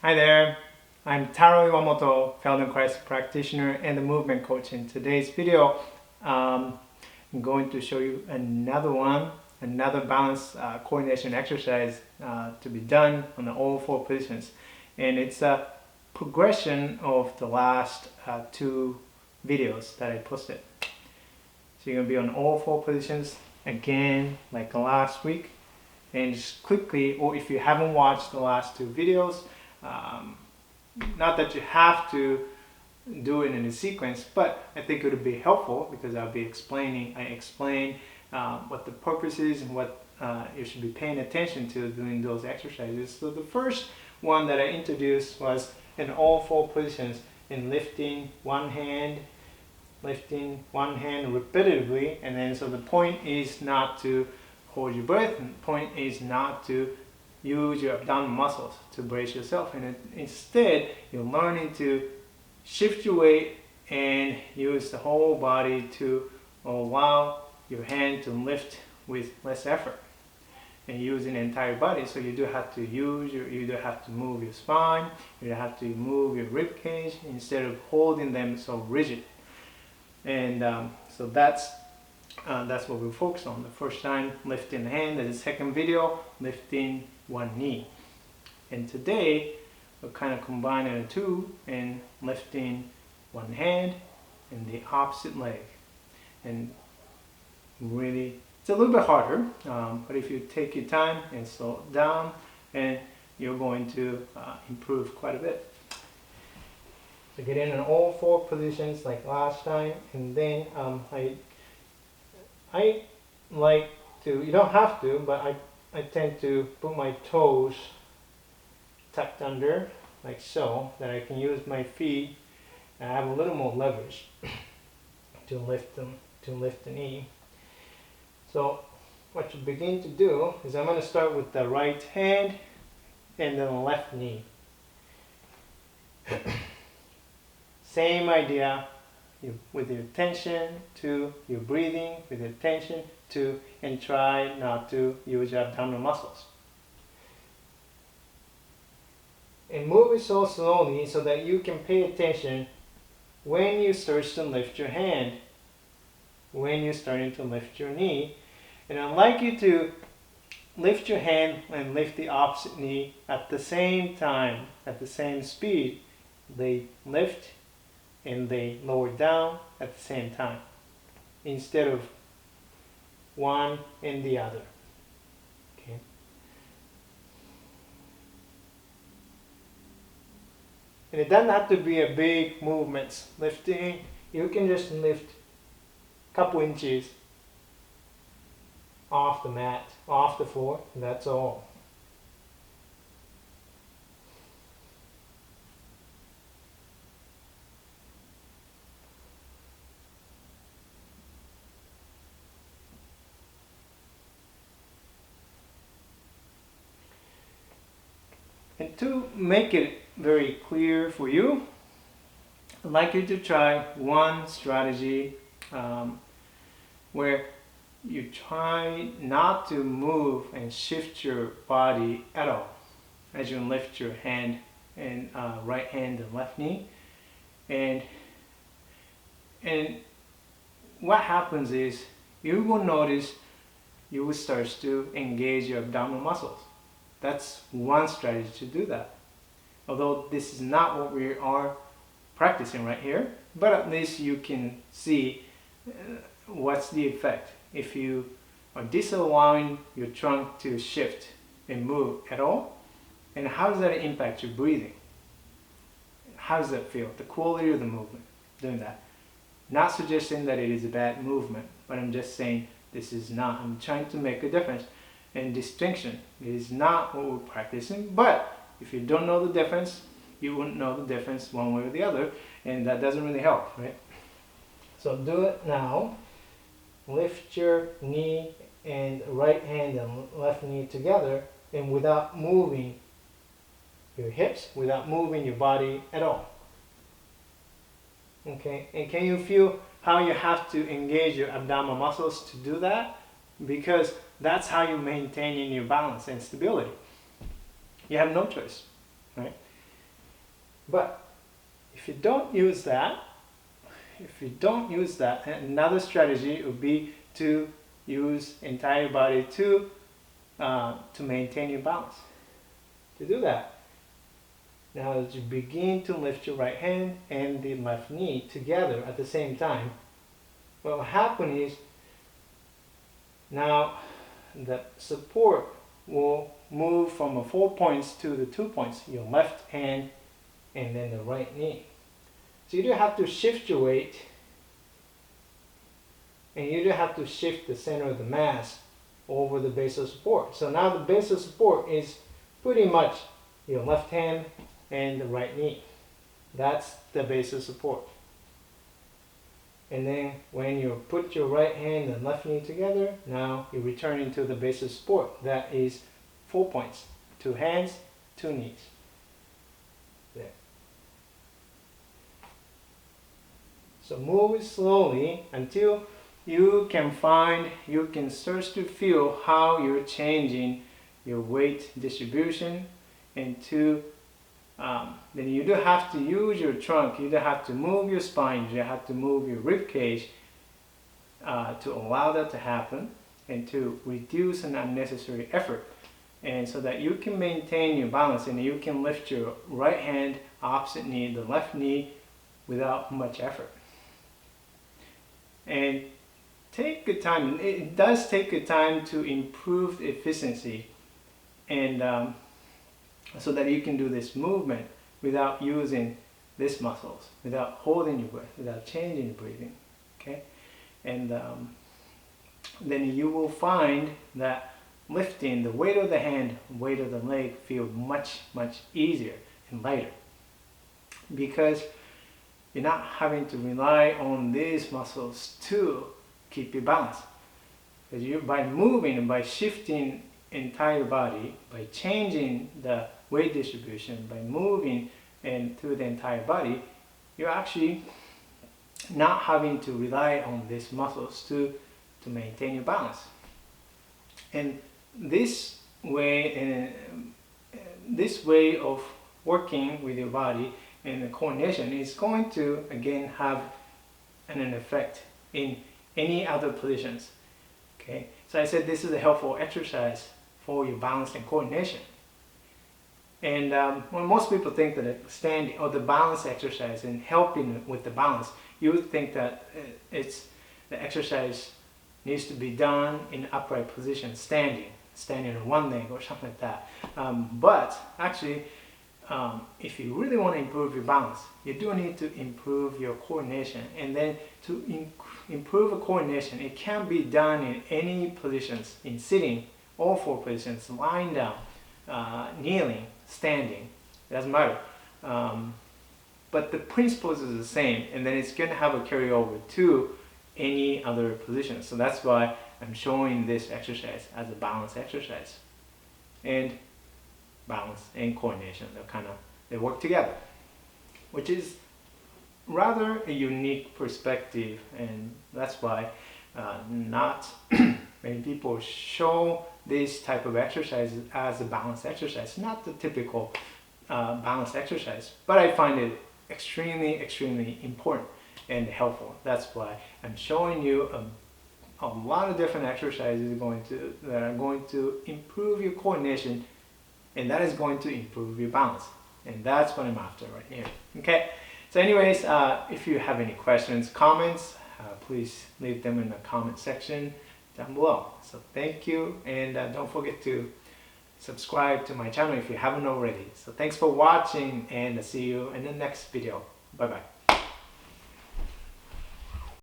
Hi there, I'm Taro Iwamoto, Feldenkrais practitioner and a movement coach. In today's video, I'm going to show you another balance coordination exercise to be done on all four positions. And it's a progression of the last two videos that I posted. So you're going to be on all four positions again like last week. And just quickly, or if you haven't watched the last two videos, not that you have to do it in a sequence, but I think it would be helpful because I explain what the purpose is and what you should be paying attention to doing those exercises. So the first one that I introduced was in all four positions in lifting one hand repetitively, and then so the point is not to hold your breath, and the point is not to use your abdominal muscles to brace yourself, and instead you're learning to shift your weight and use the whole body to allow your hand to lift with less effort and using the entire body. So you do have to move your spine, you have to move your rib cage instead of holding them so rigid. And so that's what we focus on. The first time, lifting the hand. The second video, lifting one knee. And today, we're kind of combining the two and lifting one hand and the opposite leg. And really, it's a little bit harder, but if you take your time and slow it down, and you're going to improve quite a bit. So get in all four positions like last time, and then I like to, you don't have to, but I tend to put my toes tucked under like so, that I can use my feet and I have a little more leverage to lift the knee. So what you begin to do is I'm going to start with the right hand and then the left knee. Same idea, with your attention to your breathing, with your attention to, and try not to use your abdominal muscles. And move it so slowly so that you can pay attention when you start to lift your hand, when you're starting to lift your knee. And I'd like you to lift your hand and lift the opposite knee at the same time, at the same speed. They lift and they lower down at the same time, instead of one and the other. Okay. And it doesn't have to be a big movement. Lifting, you can just lift a couple inches off the mat, off the floor, and that's all. And to make it very clear for you, I'd like you to try one strategy where you try not to move and shift your body at all as you lift your hand and right hand and left knee. And what happens is you will notice you will start to engage your abdominal muscles. That's one strategy to do that. Although this is not what we are practicing right here, but at least you can see what's the effect if you are disallowing your trunk to shift and move at all, and how does that impact your breathing? How does that feel? The quality of the movement doing that. Not suggesting that it is a bad movement, but I'm just saying this is not. I'm trying to make a difference and distinction. It is not what we're practicing, but if you don't know the difference, you wouldn't know the difference one way or the other, and that doesn't really help, right? So do it now. Lift your knee and right hand and left knee together, and without moving your hips, without moving your body at all. Okay, and can you feel how you have to engage your abdominal muscles to do that? Because that's how you maintain your balance and stability. You have no choice, right? But if you don't use that, another strategy would be to use entire body to maintain your balance. To do that, now as you begin to lift your right hand and the left knee together at the same time, what will happen is now the support will move from the 4 points to the 2 points, your left hand and then the right knee. So you don't have to shift your weight, and you don't have to shift the center of the mass over the base of support. So now the base of support is pretty much your left hand and the right knee. That's the base of support. And then when you put your right hand and left knee together, now you're returning to the base of support. That is 4 points. 2 hands, 2 knees. There. So move slowly until you can start to feel how you're changing your weight distribution into then you don't have to use your trunk, you don't have to move your spine, you don't have to move your rib cage to allow that to happen and to reduce an unnecessary effort, and so that you can maintain your balance and you can lift your right hand, opposite knee, the left knee without much effort. And take good time. It does take good time to improve the efficiency, and so that you can do this movement without using these muscles, without holding your breath, without changing your breathing. Okay, and then you will find that lifting the weight of the hand, weight of the leg feel much easier and lighter, because you're not having to rely on these muscles to keep your balance. Because you, by moving and by shifting entire body, by changing the weight distribution, by moving and through the entire body, you're actually not having to rely on these muscles to maintain your balance. And this way of working with your body and the coordination is going to again have an effect in any other positions. Okay, so I said this is a helpful exercise for your balance and coordination. And when most people think that standing or the balance exercise and helping with the balance, you would think that the exercise needs to be done in upright position, standing on one leg or something like that. But actually, if you really want to improve your balance, you do need to improve your coordination. And then to improve a coordination, it can be done in any positions, in sitting, all 4 positions, lying down, kneeling, standing, it doesn't matter. But the principles is the same, and then it's going to have a carryover to any other position. So that's why I'm showing this exercise as a balance exercise. And balance and coordination, they work together, which is rather a unique perspective, and that's why not many people show this type of exercise as a balance exercise, not the typical balance exercise, but I find it extremely important and helpful. That's why I'm showing you a lot of different exercises that are going to improve your coordination, and that is going to improve your balance, and that's what I'm after right here. Okay, so anyways, if you have any questions, comments, please leave them in the comment section down below. So thank you, and don't forget to subscribe to my channel if you haven't already. So thanks for watching, and see you in the next video. Bye bye.